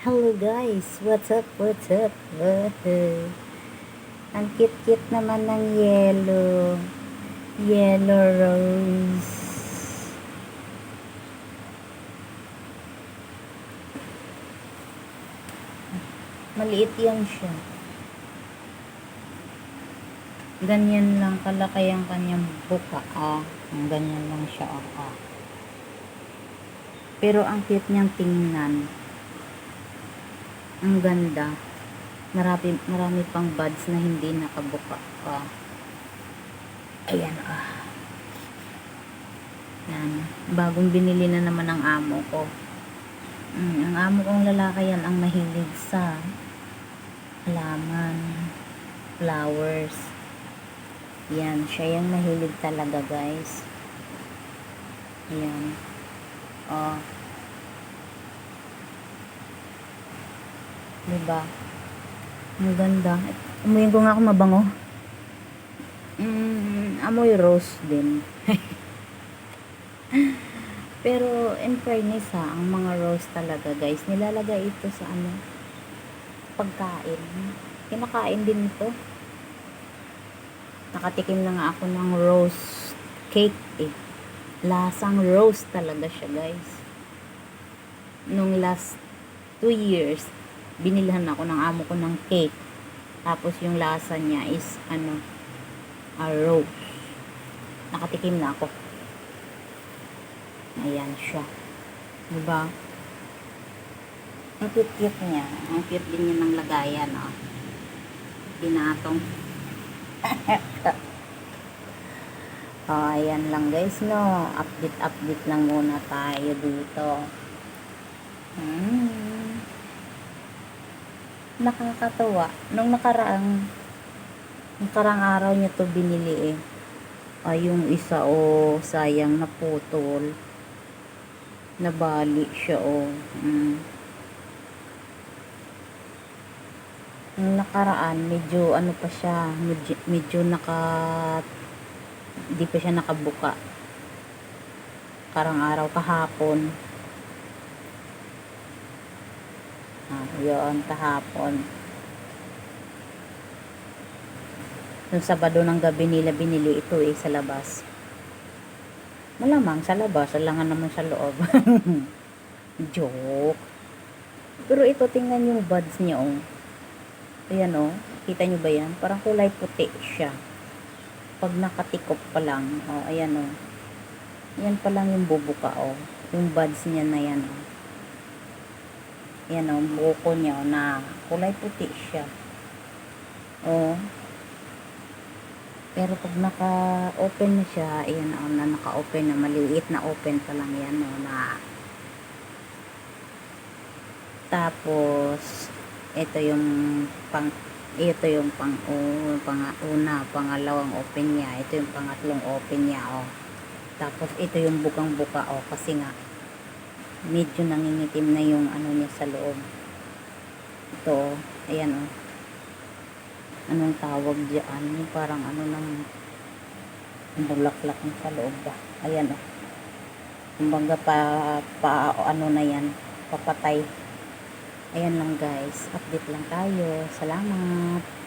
Hello guys, what's up, what's up? Ang cute-cute naman ng yellow. Yellow rose. Maliit yan siya. Ganyan lang kalaki ang kanyang buka. Ganyan lang siya. Pero ang cute niyang tingnan. Ang ganda. Marami pang buds na hindi nakabuka pa. Ayan Yan. Bagong binili na naman ang amo ko. Ang amo kong lalaki yan ang mahilig sa halaman, flowers. Yan. Siya yung mahilig talaga guys. Ayan. Diba? Ang ganda. Amoyin ko nga kung mabango. Amoy rose din. Pero in fairness ang mga rose talaga guys, nilalagay ito sa pagkain. Kinakain din ito. Nakatikim na nga ako ng rose cake Lasang rose talaga siya guys. Nung last 2 years, binilhan ako ng amo ko ng cake. Tapos yung lasa niya is rose. Nakatikim na ako. Ayan siya. Diba? Ang cute-cute niya. Ang cute din niya ng lagayan. Binatong. Ayan lang guys, no. Update lang muna tayo dito. Nakakatawa. Nung nakaraang araw niya to binili yung isa sayang naputol. Nabali siya Nung nakaraan medyo pa siya, medyo di pa siya nakabuka. Karang araw kahapon. Yun, kahapon. Nung Sabado ng gabi nila binili ito sa labas. Malamang sa labas, alangan naman sa loob. Joke. Pero ito, tingnan yung buds niya Ayan kita nyo ba yan? Parang kulay puti siya. Pag nakatikop pa lang, ayan yan pa lang yung bubuka yung buds niya na yan yan buko niya na kulay puti siya pero pag naka-open na siya, ayan na naka-open na, maliit na open pa lang yan tapos ito yung pangalawang open niya, ito yung pangatlong open niya tapos ito yung bukang buka kasi nga medyo nangingitim na yung niya sa loob. Ito ayan anong tawag diyan, yung parang ng bulaklak sa loob ba, ayan kumbaga na yan, papatay. Ayan lang guys, update lang tayo. Salamat.